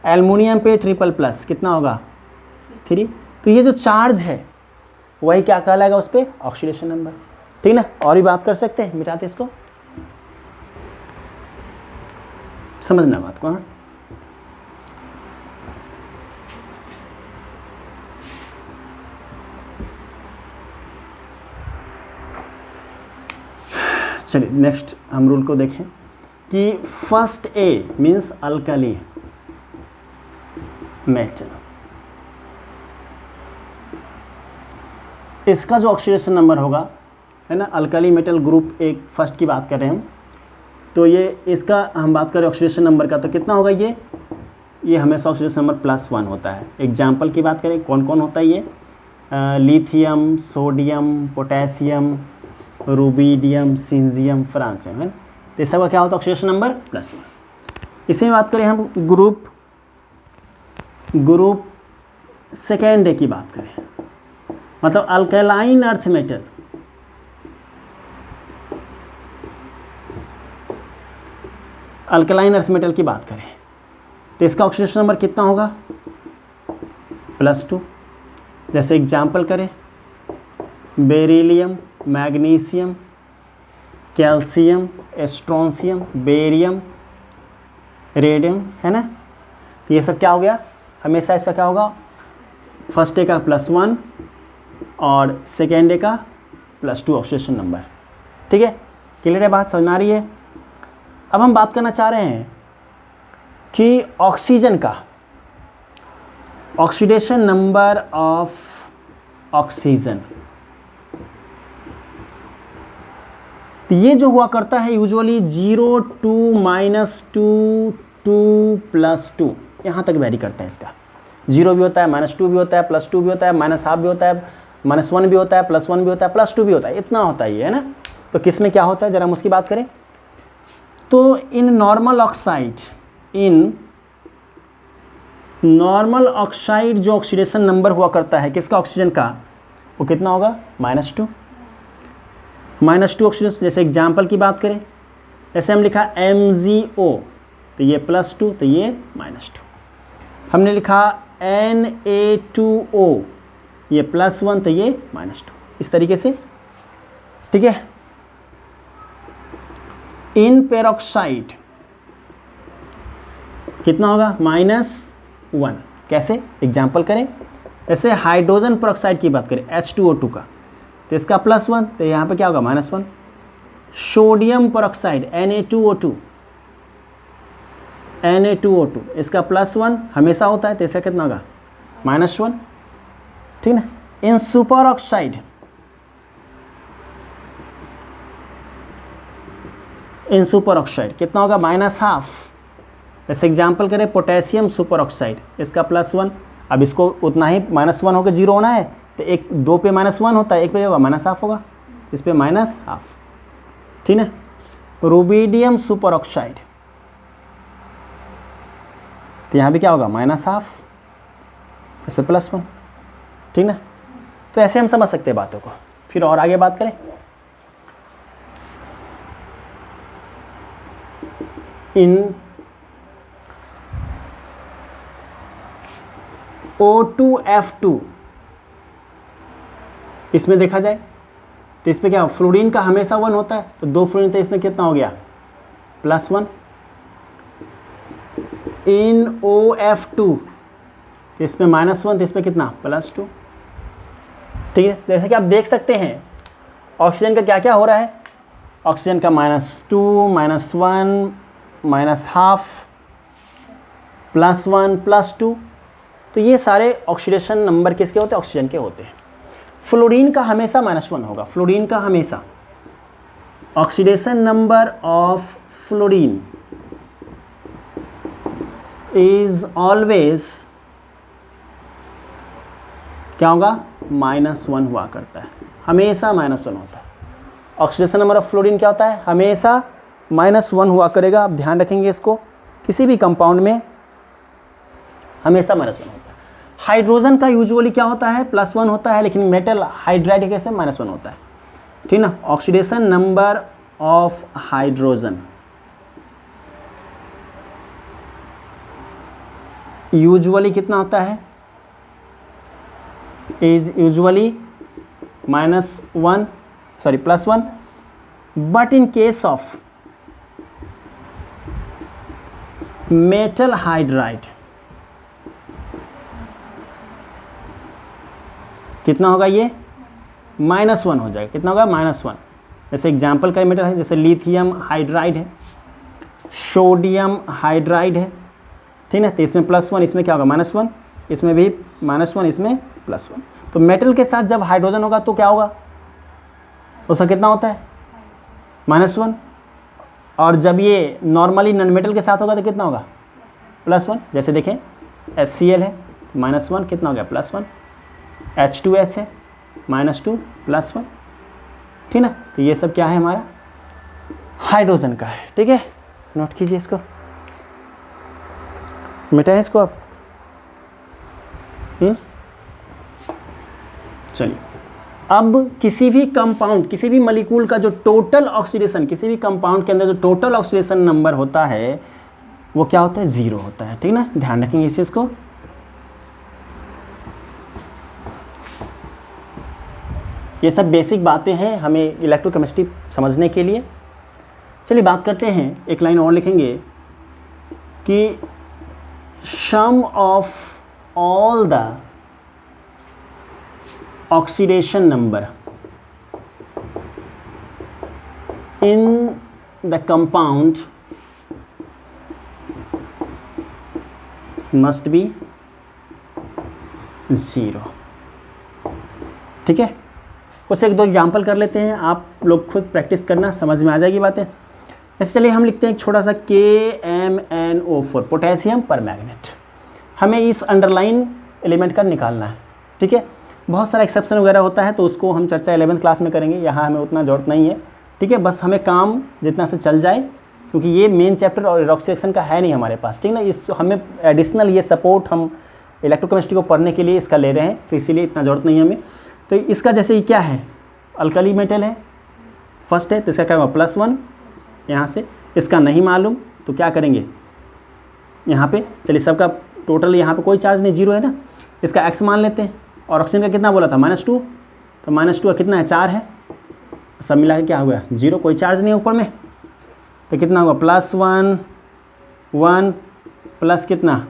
एल्युमिनियम पे ट्रिपल प्लस कितना होगा, 3। तो ये जो चार्ज है वही क्या कहलाएगा उस पर, ऑक्सीडेशन नंबर, ठीक ना। और भी बात कर सकते हैं, मिटाते इसको, समझना बात को। हाँ, चलिए नेक्स्ट हम रूल को देखें कि first A means alkali metal, इसका जो ऑक्सीडेशन नंबर होगा है ना, अल्कली मेटल ग्रुप एक फर्स्ट की बात कर रहे हैं हम, तो ये इसका हम बात करें ऑक्सीडेशन नंबर का तो कितना होगा, ये हमेशा ऑक्सीडेशन नंबर +1 होता है। एग्जाम्पल की बात करें कौन कौन होता है ये, lithium, sodium, potassium, rubidium, caesium, francium, है ना। तो इस सबका क्या होता है, ऑक्सीडेशन नंबर +1। इसी में बात करें हम ग्रुप सेकेंड की बात करें, मतलब अल्कलाइन अर्थ मेटल, की बात करें तो इसका ऑक्सीडेशन नंबर कितना होगा, +2। जैसे एग्जाम्पल करें beryllium, magnesium, calcium, strontium, barium, radium, है ना। तो ये सब क्या हो गया, हमेशा इसका क्या होगा, फर्स्ट A का +1 और सेकेंड A का +2 ऑक्सीडेशन नंबर, ठीक है। क्लियर है बात, समझ में आ रही है। अब हम बात करना चाह रहे हैं कि ऑक्सीजन का ऑक्सीडेशन नंबर ऑफ ऑक्सीजन, तो ये जो हुआ करता है यूजुअली 0, 2, -2, 2, +2 यहाँ तक वैरी करता है। इसका 0 भी होता है, -2 भी होता है, +2 भी होता है, -1/2 भी होता है, -1 भी होता है, +1 भी होता है, +2 भी होता है, इतना होता है ये, है ना। तो किस में क्या होता है जरा हम उसकी बात करें तो इन नॉर्मल ऑक्साइड जो ऑक्सीडेशन नंबर हुआ करता है किसका, ऑक्सीजन का, वो कितना होगा, -2 ऑक्सीडेशन। जैसे एग्जाम्पल की बात करें, जैसे हम लिखा MgO तो ये +2 तो ये -2। हमने लिखा Na2O ये +1 तो ये -2, इस तरीके से, ठीक है। इन पेरोक्साइड कितना होगा, -1। कैसे, एग्जाम्पल करें, जैसे हाइड्रोजन पेरोक्साइड की बात करें H2O2 का तो इसका +1 तो यहाँ पे क्या होगा, -1। सोडियम पेरोक्साइड Na2O2 Na2O2 इसका +1 हमेशा होता है, तो इसका कितना होगा -1, ठीक ना। इन सुपर ऑक्साइड, इन सुपर ऑक्साइड कितना होगा -12। जैसे एग्जाम्पल करें पोटेशियम सुपर ऑक्साइड, इसका +1, अब इसको उतना ही -1 होकर 0 होना है, तो एक 2 पे -1 होता है, एक पे होगा -12 होगा, इस पे -12, ठीक ना। रुबिडियम सुपर ऑक्साइड, तो यहाँ भी क्या होगा -12, इस पे +1, ठीक ना। तो ऐसे हम समझ सकते हैं बातों को। फिर और आगे बात करें, इन O2F2 इसमें देखा जाए तो इसमें क्या, फ्लोरीन का हमेशा 1 होता है, तो 2 फ्लोरीन, तो इसमें कितना हो गया +1। इन OF2 तो इसमें -1, तो इसमें कितना +2, ठीक है। जैसे कि आप देख सकते हैं ऑक्सीजन का क्या क्या हो रहा है, ऑक्सीजन का -2, -1, -12, +1, +2, तो ये सारे ऑक्सीडेशन नंबर किसके होते हैं, ऑक्सीजन के होते हैं। फ्लोरीन का हमेशा -1 होगा, फ्लोरीन का हमेशा oxidation number of fluorine is always क्या होगा -1 हुआ करता है, हमेशा -1 होता है। ऑक्सीडेशन नंबर ऑफ फ्लोरीन क्या होता है, हमेशा -1 हुआ करेगा। आप ध्यान रखेंगे इसको, किसी भी कंपाउंड में हमेशा -1 होता है। हाइड्रोजन का यूजुअली क्या होता है, +1 होता है, लेकिन मेटल हाइड्राइड कैसे -1 होता है, ठीक ना। Oxidation number of hydrogen usually कितना होता है, is usually +1, but in case of metal hydride कितना होगा, ये -1 हो जाएगा, कितना होगा -1। जैसे एग्जाम्पल का मेटल है, जैसे लिथियम हाइड्राइड है, सोडियम हाइड्राइड है, ठीक है, तो इसमें +1, इसमें क्या होगा -1, इसमें भी -1, इसमें +1। तो मेटल के साथ जब हाइड्रोजन होगा तो क्या होगा, उसका कितना होता है -1, और जब ये नॉर्मली नॉन मेटल के साथ होगा तो कितना होगा +1। जैसे देखें HCl है -1, कितना हो गया +1, H2S है -2, +1, ठीक ना। तो ये सब क्या है, हमारा हाइड्रोजन का है, ठीक है। नोट कीजिए इसको, मिटाएं इसको आप। चलिए, अब किसी भी कंपाउंड, किसी भी मॉलिक्यूल का जो टोटल ऑक्सीडेशन, किसी भी कंपाउंड के अंदर जो टोटल ऑक्सीडेशन नंबर होता है वो क्या होता है, 0 होता है, ठीक ना। ध्यान रखेंगे इस चीज़ को। ये सब बेसिक बातें हैं हमें इलेक्ट्रोकेमिस्ट्री समझने के लिए। चलिए बात करते हैं, एक लाइन और लिखेंगे कि sum of all the oxidation number in the compound must be 0, ठीक है। कुछ एक दो एग्जाम्पल कर लेते हैं, आप लोग खुद प्रैक्टिस करना, समझ में आ जाएगी बातें। इससे चलिए हम लिखते हैं एक छोटा सा KMnO4 पोटेशियम पर मैग्नेट। हमें इस अंडरलाइन एलिमेंट का निकालना है, ठीक है। बहुत सारा एक्सेप्शन वगैरह होता है तो उसको हम चर्चा 11th क्लास में करेंगे, यहाँ हमें उतना ज़रूरत नहीं है, ठीक है। बस हमें काम जितना से चल जाए, क्योंकि ये मेन चैप्टर और रिडॉक्सिएशन का है नहीं हमारे पास, ठीक ना। इस हमें एडिशनल ये सपोर्ट हम इलेक्ट्रोकेमिस्ट्री को पढ़ने के लिए इसका ले रहे हैं, तो इसीलिए इतना ज़रूरत नहीं है हमें। तो इसका जैसे ये क्या है, अल्कली मेटल है, फर्स्ट है, तो इसका क्या होगा +1 यहाँ से। इसका नहीं मालूम तो क्या करेंगे, यहाँ पे चलिए सबका टोटल, यहाँ पे कोई चार्ज नहीं, 0 है ना, इसका x मान लेते हैं। और ऑक्सीजन का कितना बोला था -2, तो -2 का कितना है 4 है, सब मिला के क्या हुआ 0, कोई चार्ज नहीं है ऊपर में, तो कितना होगा +1 1 प्लस कितना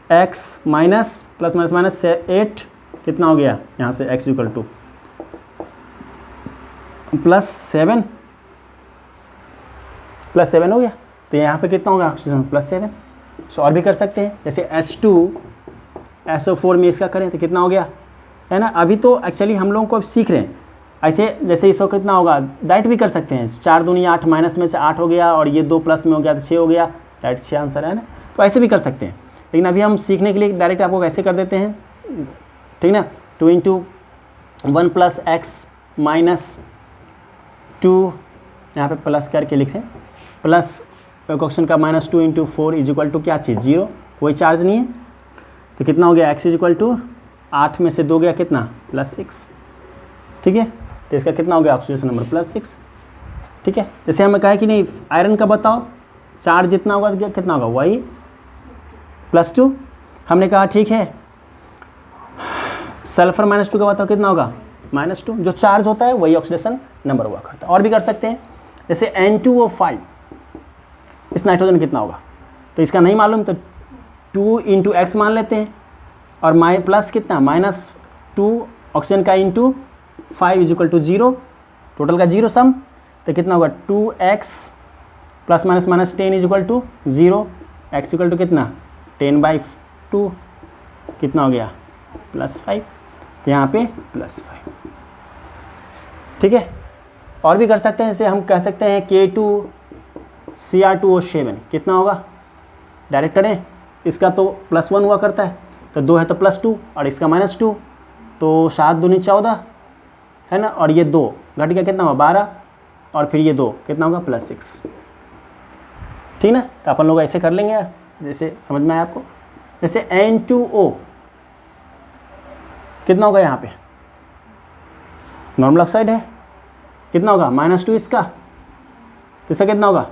x minus plus minus minus 8, कितना हो गया यहाँ से x इक्वल टू +7 हो गया, तो यहाँ पे कितना होगा ऑक्सीजन +7। सो और भी कर सकते हैं, जैसे H2SO4 में इसका करें तो कितना हो गया, है ना। अभी तो एक्चुअली हम लोगों को अब सीख रहे हैं, ऐसे जैसे इसको कितना होगा डायरेक्ट भी कर सकते हैं, 4 दूनी 8, माइनस में से 8 हो गया और ये 2 प्लस में हो गया तो 6 हो गया, डायरेक्ट 6 आंसर है ना। तो ऐसे भी कर सकते हैं, लेकिन अभी हम सीखने के लिए डायरेक्ट आपको कैसे कर देते हैं, ठीक ना। 2 × 1 + x - 2, यहाँ पे प्लस करके लिखें, प्लस क्वेश्चन का -2 × 4 = क्या चीज़ 0, कोई चार्ज नहीं है। तो कितना हो गया x = 8 में से 2 गया कितना +6, ठीक है। तो इसका कितना हो गया ऑक्सीडेशन नंबर +6, ठीक है। जैसे हमें कहा कि नहीं आयरन का बताओ चार्ज जितना होगा तो कितना होगा वही +2, हमने कहा ठीक है। सल्फर -2 का बताओ कितना होगा -2, जो चार्ज होता है वही ऑक्सीडेशन नंबर हुआ करता है। और भी कर सकते हैं, जैसे N2O5 इस नाइट्रोजन कितना होगा, तो इसका नहीं मालूम तो 2 × x मान लेते हैं, और प्लस कितना -2 ऑक्सीजन का × 5 = 0, टोटल का 0 सम, तो कितना होगा 2x + -10 = 0, x = कितना 10/2, कितना हो गया +5, तो यहाँ पे +5, ठीक है। और भी कर सकते हैं, जैसे हम कह सकते हैं K2Cr2O7 कितना होगा, डायरेक्ट करें, इसका तो +1 हुआ करता है, तो 2 है तो +2 और इसका -2, तो 7 दूनी 14 है ना, और ये 2 घट गया कितना हुआ 12, और फिर ये 2 कितना होगा +6, ठीक ना। तो अपन लोग ऐसे कर लेंगे, जैसे समझ में आया आपको। जैसे N2O कितना होगा, यहाँ पे नॉर्मल ऑक्साइड है, कितना होगा -2 इसका, तो इसका कितना होगा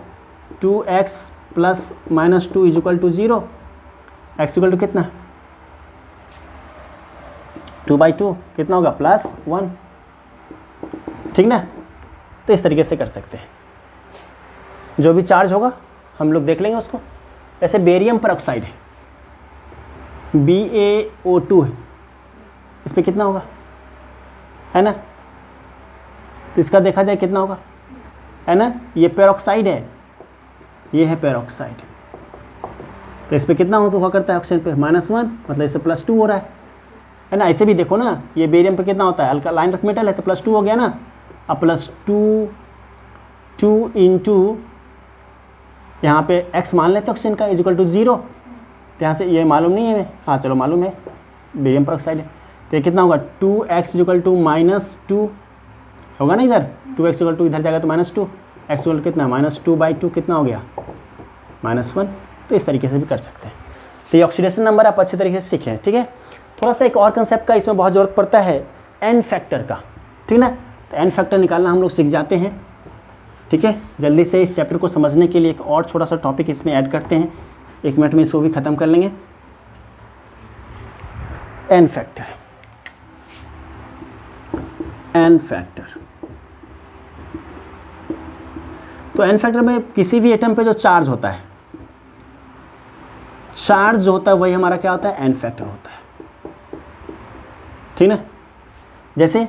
2x + -2 = 0, x = कितना 2/2, कितना होगा +1, ठीक ना। तो इस तरीके से कर सकते हैं, जो भी चार्ज होगा हम लोग देख लेंगे उसको। ऐसे बेरियम परऑक्साइड है BaO2 है, इस पर कितना होगा, है ना। तो इसका देखा जाए कितना होगा, है ना, ये पेरोक्साइड है, ये है पेरोक्साइड, तो इस पर कितना हुआ करता है ऑक्सीजन पे -1, मतलब इससे +2 हो रहा है ना। ऐसे भी देखो ना, ये बेरियम पे कितना होता है, हल्का लाइन अर्थ मेटल है तो +2 हो गया ना। अब +2 × यहाँ पे x मान लेते हैं ऑक्सीजन का = 0, तो यहाँ से ये मालूम नहीं है हमें, हाँ चलो मालूम है बेरियम परऑक्साइड है, तो ये कितना होगा 2x = -2 होगा ना, इधर 2x = 2 इधर जाएगा तो -2, x = कितना -2/2, कितना हो गया -1। तो इस तरीके से भी कर सकते हैं। तो ये ऑक्सीडेशन नंबर आप अच्छे तरीके से सीखें, ठीक है। थोड़ा सा एक और कंसेप्ट का इसमें बहुत ज़रूरत पड़ता है, एन फैक्टर का, ठीक ना। तो एन फैक्टर निकालना हम लोग सीख जाते हैं, ठीक है। जल्दी से इस चैप्टर को समझने के लिए एक और छोटा सा टॉपिक इसमें ऐड करते हैं, 1 मिनट में इसको भी ख़त्म कर लेंगे। एन फैक्टर, एन फैक्टर, तो एन फैक्टर में किसी भी एटम पे जो चार्ज होता है, चार्ज जो होता है वही हमारा क्या होता है, एन फैक्टर होता है, ठीक ना। जैसे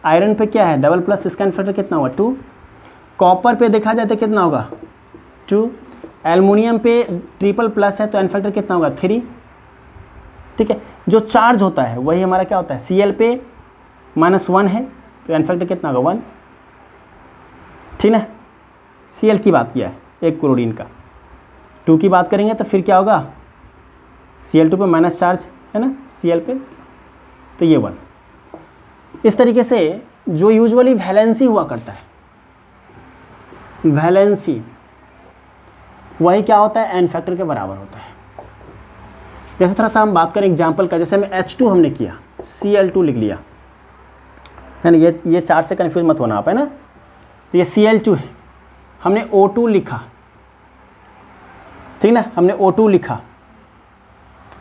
आयरन पे क्या है डबल प्लस, इसका एन फैक्टर कितना होगा 2, कॉपर पे देखा जाए तो कितना होगा 2, एल्युमिनियम पे ट्रिपल प्लस है तो एन फैक्टर कितना होगा 3, ठीक है। जो चार्ज होता है वही हमारा क्या होता है, Cl पे -1 है तो एन फैक्टर कितना होगा 1, ठीक ना। Cl की बात किया है, एक क्लोरीन का, 2 की बात करेंगे तो फिर क्या होगा, Cl2 पे माइनस चार्ज है ना Cl पे, तो ये 1। इस तरीके से जो यूजुअली वैलेंसी हुआ करता है, वैलेंसी वही क्या होता है, एन फैक्टर के बराबर होता है। जैसे थोड़ा सा हम बात करें एग्जाम्पल का, जैसे हमें H2 हमने किया, Cl2 लिख लिया है ना, ये चार से कन्फ्यूज मत होना आप, है ना। तो ये Cl2 है, हमने O2 लिखा, ठीक ना, हमने O2 लिखा,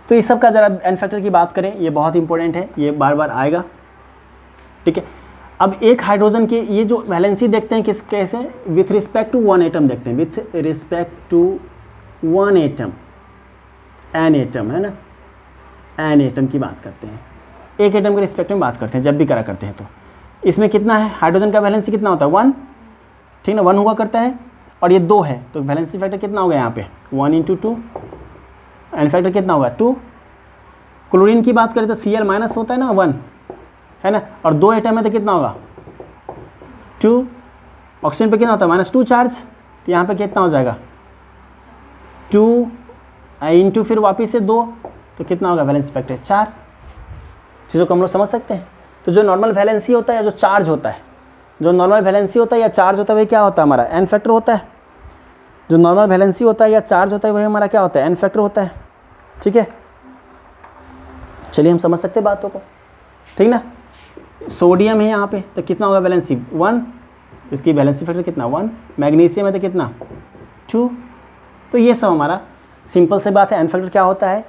तो इस सब का ज़रा एन फैक्टर की बात करें, ये बहुत इंपॉर्टेंट है, ये बार बार आएगा, ठीक है। अब एक हाइड्रोजन की ये जो वैलेंसी देखते हैं किस कैसे, विथ रिस्पेक्ट टू 1 एटम देखते हैं, with respect to 1 atom, N atom है ना, एन एटम की बात करते हैं, एक एटम के रिस्पेक्ट में बात करते हैं जब भी करा करते हैं। तो इसमें कितना है, हाइड्रोजन का वैलेंसी कितना होता है 1, ठीक ना, 1 हुआ करता है, और ये 2 है, तो वैलेंसी फैक्टर कितना होगा यहाँ पे 1 × 2, एन फैक्टर कितना होगा 2। क्लोरीन की बात करें तो Cl माइनस होता है ना 1, है ना, और 2 एटम है तो कितना होगा 2। ऑक्सीजन पे कितना होता है -2 चार्ज, तो यहाँ पे कितना हो जाएगा 2 इंटू फिर वापस से 2, तो कितना होगा वैलेंसी फैक्टर 4। चीज़ों को हम लोग समझ सकते हैं। तो जो नॉर्मल वैलेंसी होता है या जो चार्ज होता है, जो नॉर्मल वैलेंसी होता है या चार्ज होता है वही क्या होता है हमारा एन फैक्टर होता है। जो नॉर्मल वैलेंसी होता है या चार्ज होता है वही हमारा क्या होता है एन फैक्टर होता है। ठीक है, चलिए हम समझ सकते हैं बातों को, ठीक ना। सोडियम है यहाँ पे तो कितना होगा वैलेंसी 1, इसकी वैलेंसी फैक्टर कितना 1। मैग्नीशियम है तो कितना 2। तो ये सब हमारा सिंपल से बात है। एन फैक्टर क्या होता है,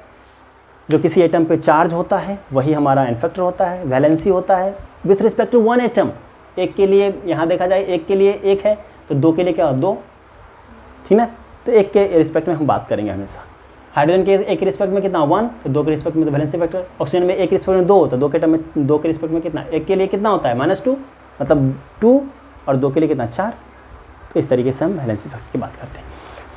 जो किसी एटम पे चार्ज होता है वही हमारा एन फैक्टर होता है। वैलेंसी होता है विथ रिस्पेक्ट टू 1 एटम, एक के लिए यहाँ देखा जाए एक के लिए 1 है तो 2 के लिए क्या 2, ठीक ना। तो एक के रिस्पेक्ट में हम बात करेंगे हमेशा। हाइड्रोजन के एक रिस्पेक्ट में कितना 1, तो 2 के रिस्पेक्ट में तो वैलेंसी फैक्टर। ऑक्सीजन में एक रिस्पेक्ट में 2, तो 2 के एटम में 2 के रिस्पेक्ट में कितना, एक के लिए कितना होता है -2, मतलब 2, और 2 के लिए कितना 4। तो इस तरीके से हम वैलेंसी फैक्टर की बात करते हैं।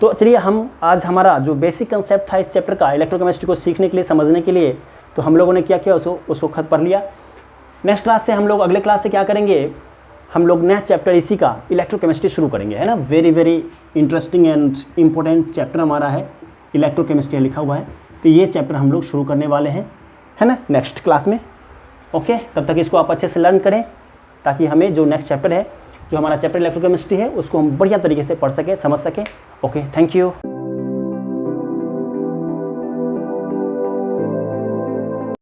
तो चलिए हम आज हमारा जो बेसिक कंसेप्ट था इस चैप्टर का इलेक्ट्रोकेमिस्ट्री को सीखने के लिए, समझने के लिए, तो हम लोगों ने क्या किया उसको खत पढ़ लिया। नेक्स्ट क्लास से हम लोग अगले क्लास से क्या करेंगे, हम लोग नया चैप्टर इसी का इलेक्ट्रोकेमिस्ट्री शुरू करेंगे, है ना। Very very interesting and important chapter हमारा है, इलेक्ट्रोकेमिस्ट्री लिखा हुआ है। तो ये चैप्टर हम लोग शुरू करने वाले हैं, है ना, नेक्स्ट क्लास में। ओके, तब तक इसको आप अच्छे से लर्न करें ताकि हमें जो नेक्स्ट चैप्टर है, जो हमारा चैप्टर इलेक्ट्रोकेमिस्ट्री है, उसको हम बढ़िया तरीके से पढ़ सकें, समझ सकें। Okay, thank you.